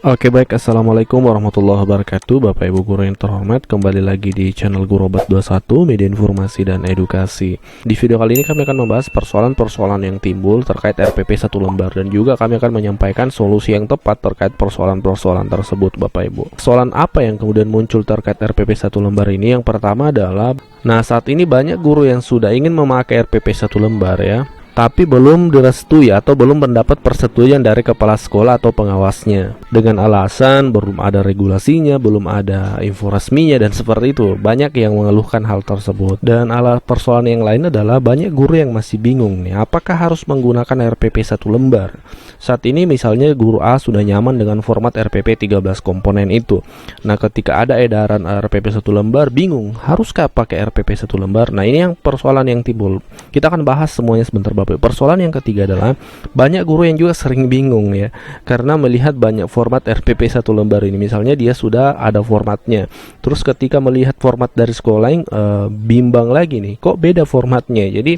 Oke baik, Assalamualaikum warahmatullahi wabarakatuh. Bapak Ibu guru yang terhormat, kembali lagi di channel Guru Obat 21, media informasi dan edukasi. Di video kali ini kami akan membahas persoalan-persoalan yang timbul terkait RPP 1 lembar, dan juga kami akan menyampaikan solusi yang tepat terkait persoalan-persoalan tersebut Bapak Ibu. Persoalan apa yang kemudian muncul terkait RPP 1 lembar ini? Yang pertama adalah, saat ini banyak guru yang sudah ingin memakai RPP 1 lembar ya, tapi belum direstui atau belum mendapat persetujuan dari kepala sekolah atau pengawasnya, dengan alasan belum ada regulasinya, belum ada info resminya, dan seperti itu. Banyak yang mengeluhkan hal tersebut. Dan persoalan yang lain adalah banyak guru yang masih bingung nih, apakah harus menggunakan RPP 1 lembar. Saat ini misalnya guru A sudah nyaman dengan format RPP 13 komponen itu. Nah, ketika ada edaran RPP 1 lembar, bingung haruskah pakai RPP 1 lembar. Nah, ini yang persoalan yang timbul. Kita akan bahas semuanya sebentar Bapak. Persoalan yang ketiga adalah banyak guru yang juga sering bingung ya, karena melihat banyak format RPP 1 lembar ini. Misalnya dia sudah ada formatnya, terus ketika melihat format dari sekolah lain, bimbang lagi nih, kok beda formatnya. Jadi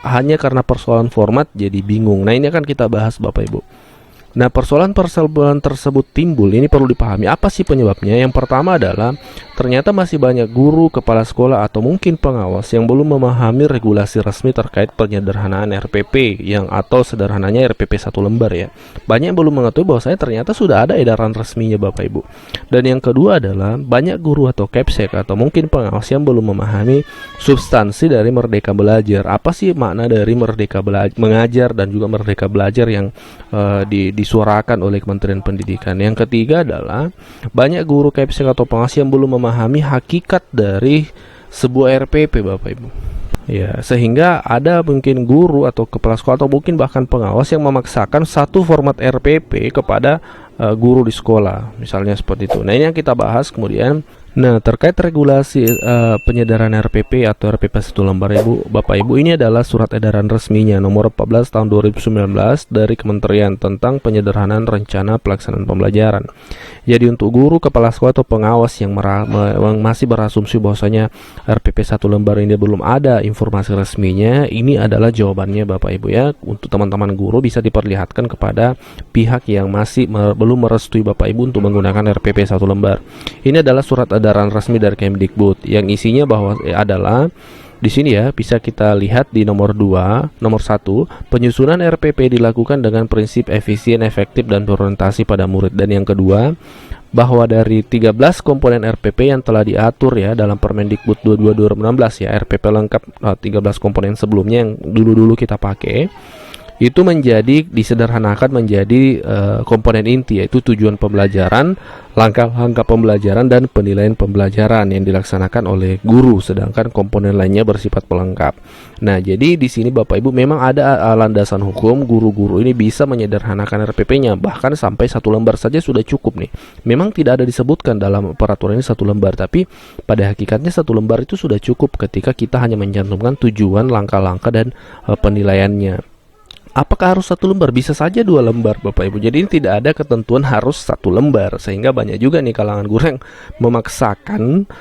hanya karena persoalan format jadi bingung. Nah, ini akan kita bahas Bapak Ibu. Nah, persoalan-persoalan tersebut timbul, ini perlu dipahami apa sih penyebabnya. Yang pertama adalah ternyata masih banyak guru, kepala sekolah, atau mungkin pengawas yang belum memahami regulasi resmi terkait penyederhanaan RPP atau sederhananya RPP 1 lembar ya. Banyak yang belum mengetahui bahwasanya ternyata sudah ada edaran resminya Bapak Ibu. Dan yang kedua adalah banyak guru atau Kepsek atau mungkin pengawas yang belum memahami substansi dari Merdeka Belajar. Apa sih makna dari Merdeka Mengajar dan juga Merdeka Belajar yang disuarakan oleh Kementerian Pendidikan. Yang ketiga adalah banyak guru, Kepsek atau pengawas yang belum memahami hakikat dari sebuah RPP Bapak Ibu. Ya, sehingga ada mungkin guru atau kepala sekolah atau mungkin bahkan pengawas yang memaksakan satu format RPP kepada guru di sekolah, misalnya seperti itu. Nah, ini yang kita bahas kemudian. Nah, terkait regulasi penyederhanaan RPP atau RPP 1 lembar Bapak Ibu, ini adalah surat edaran resminya nomor 14 tahun 2019 dari Kementerian tentang penyederhanaan rencana pelaksanaan pembelajaran. Jadi untuk guru, kepala sekolah atau pengawas yang masih berasumsi bahwasanya RPP 1 lembar ini belum ada informasi resminya, ini adalah jawabannya Bapak Ibu ya. Untuk teman-teman guru bisa diperlihatkan kepada pihak yang masih belum merestui Bapak Ibu untuk menggunakan RPP 1 lembar. Ini adalah surat edaran resmi dari Kemdikbud yang isinya adalah di sini ya, bisa kita lihat di nomor 1, penyusunan RPP dilakukan dengan prinsip efisien, efektif, dan berorientasi pada murid. Dan yang kedua, bahwa dari 13 komponen RPP yang telah diatur ya dalam Permendikbud 22/2016 ya, RPP lengkap 13 komponen sebelumnya yang dulu-dulu kita pakai, itu disederhanakan menjadi komponen inti, yaitu tujuan pembelajaran, langkah-langkah pembelajaran, dan penilaian pembelajaran yang dilaksanakan oleh guru, sedangkan komponen lainnya bersifat pelengkap. Nah, jadi di sini Bapak Ibu memang ada landasan hukum guru-guru ini bisa menyederhanakan RPP-nya, bahkan sampai 1 lembar saja sudah cukup nih. Memang tidak ada disebutkan dalam peraturan ini 1 lembar, tapi pada hakikatnya 1 lembar itu sudah cukup ketika kita hanya mencantumkan tujuan, langkah-langkah, dan penilaiannya. Apakah harus 1 lembar? Bisa saja 2 lembar Bapak Ibu. Jadi ini tidak ada ketentuan harus 1 lembar, sehingga banyak juga nih kalangan guru yang memaksakan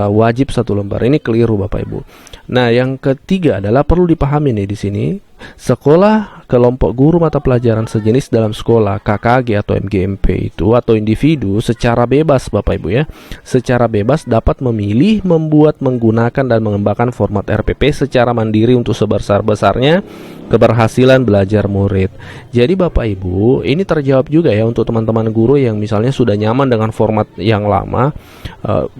wajib 1 lembar. Ini keliru Bapak Ibu. Nah, yang ketiga adalah perlu dipahami nih di sini, sekolah, kelompok guru mata pelajaran sejenis dalam sekolah, KKG atau MGMP itu, atau individu secara bebas Bapak Ibu ya, secara bebas dapat memilih, membuat, menggunakan, dan mengembangkan format RPP secara mandiri untuk sebesar-besarnya keberhasilan belajar murid. Jadi Bapak Ibu, ini terjawab juga ya untuk teman-teman guru yang misalnya sudah nyaman dengan format yang lama.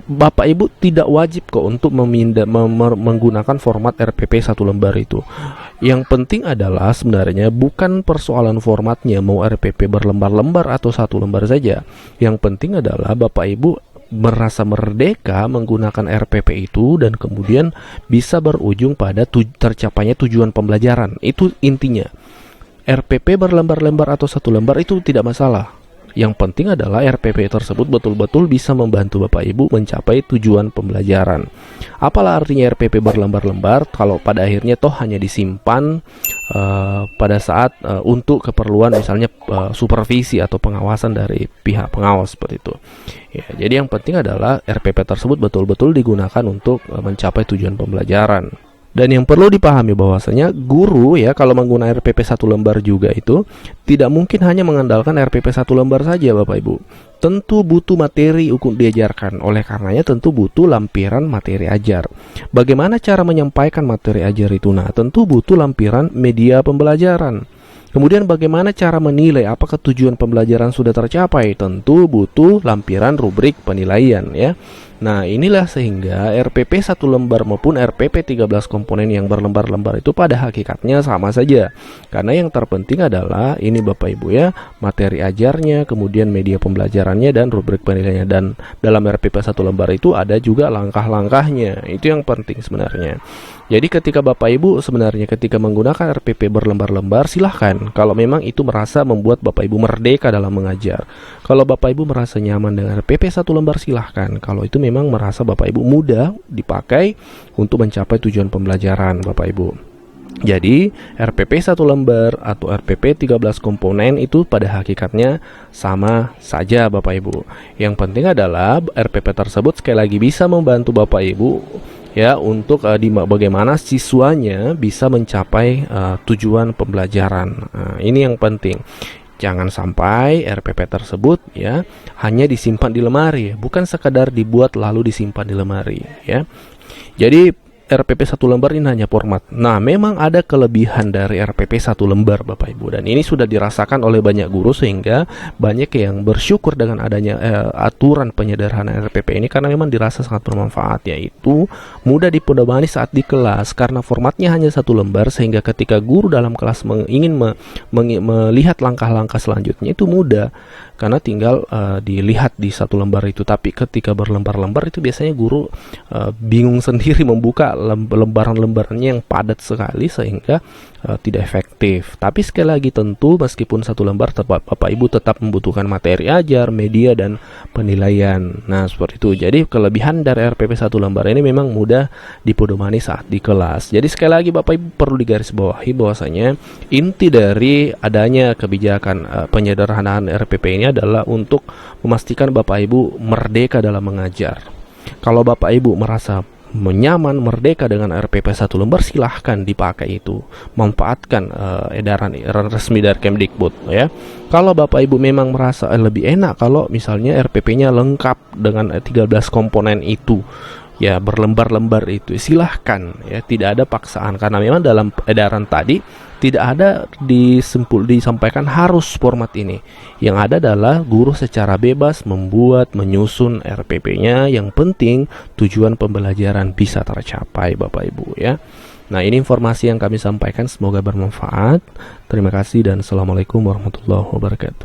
Bapak Ibu tidak wajib kok untuk menggunakan format RPP 1 lembar itu. Yang penting adalah sebenarnya bukan persoalan formatnya, mau RPP berlembar-lembar atau 1 lembar saja. Yang penting adalah Bapak Ibu merasa merdeka menggunakan RPP itu, dan kemudian bisa berujung pada tercapainya tujuan pembelajaran. Itu intinya. RPP berlembar-lembar atau 1 lembar itu tidak masalah. Yang penting adalah RPP tersebut betul-betul bisa membantu Bapak Ibu mencapai tujuan pembelajaran. Apalah artinya RPP berlembar-lembar kalau pada akhirnya toh hanya disimpan pada saat untuk keperluan misalnya supervisi atau pengawasan dari pihak pengawas seperti itu. Ya, jadi yang penting adalah RPP tersebut betul-betul digunakan untuk mencapai tujuan pembelajaran. Dan yang perlu dipahami bahwasanya guru ya kalau menggunakan RPP 1 lembar juga itu tidak mungkin hanya mengandalkan RPP 1 lembar saja Bapak Ibu. Tentu butuh materi untuk diajarkan. Oleh karenanya tentu butuh lampiran materi ajar. Bagaimana cara menyampaikan materi ajar itu? Nah, tentu butuh lampiran media pembelajaran. Kemudian bagaimana cara menilai apakah tujuan pembelajaran sudah tercapai? Tentu butuh lampiran rubrik penilaian ya. Nah, inilah sehingga RPP 1 lembar maupun RPP 13 komponen yang berlembar-lembar itu pada hakikatnya sama saja. Karena yang terpenting adalah ini Bapak Ibu ya, materi ajarnya, kemudian media pembelajarannya dan rubrik penilaiannya. Dan dalam RPP 1 lembar itu ada juga langkah-langkahnya. Itu yang penting sebenarnya. Jadi ketika Bapak Ibu sebenarnya ketika menggunakan RPP berlembar-lembar, silahkan kalau memang itu merasa membuat Bapak Ibu merdeka dalam mengajar. Kalau Bapak Ibu merasa nyaman dengan RPP 1 lembar, silahkan. Kalau itu memang merasa Bapak Ibu mudah dipakai untuk mencapai tujuan pembelajaran Bapak Ibu. Jadi RPP 1 lembar atau RPP 13 komponen itu pada hakikatnya sama saja Bapak Ibu. Yang penting adalah RPP tersebut sekali lagi bisa membantu Bapak Ibu ya untuk bagaimana siswanya bisa mencapai tujuan pembelajaran. Ini yang penting. Jangan sampai RPP tersebut ya hanya disimpan di lemari, bukan sekadar dibuat lalu disimpan di lemari ya. Jadi RPP 1 lembar ini hanya format. Nah, memang ada kelebihan dari RPP 1 lembar Bapak Ibu, dan ini sudah dirasakan oleh banyak guru sehingga banyak yang bersyukur dengan adanya aturan penyederhanaan RPP ini karena memang dirasa sangat bermanfaat, yaitu mudah dipedomani saat di kelas karena formatnya hanya 1 lembar sehingga ketika guru dalam kelas ingin melihat langkah-langkah selanjutnya itu mudah karena tinggal dilihat di 1 lembar itu. Tapi ketika berlembar-lembar itu biasanya guru bingung sendiri membuka lembaran-lembarannya yang padat sekali sehingga tidak efektif. Tapi sekali lagi tentu meskipun 1 lembar Bapak Ibu tetap membutuhkan materi ajar, media dan penilaian. Nah, seperti itu. Jadi kelebihan dari RPP 1 lembar ini memang mudah dipedomani saat di kelas. Jadi sekali lagi Bapak Ibu perlu digarisbawahi bahwasanya inti dari adanya kebijakan penyederhanaan RPP ini adalah untuk memastikan Bapak Ibu merdeka dalam mengajar. Kalau Bapak Ibu merasa nyaman, merdeka dengan RPP 1 lembar, silahkan dipakai itu. Manfaatkan edaran resmi dari Kemdikbud ya. Kalau Bapak Ibu memang merasa lebih enak kalau misalnya RPP-nya lengkap dengan 13 komponen itu, ya berlembar-lembar itu, silahkan ya, tidak ada paksaan karena memang dalam edaran tadi tidak ada disampaikan harus format ini. Yang ada adalah guru secara bebas membuat, menyusun RPP-nya. Yang penting tujuan pembelajaran bisa tercapai Bapak Ibu ya. Nah, ini informasi yang kami sampaikan, semoga bermanfaat. Terima kasih dan Assalamualaikum warahmatullahi wabarakatuh.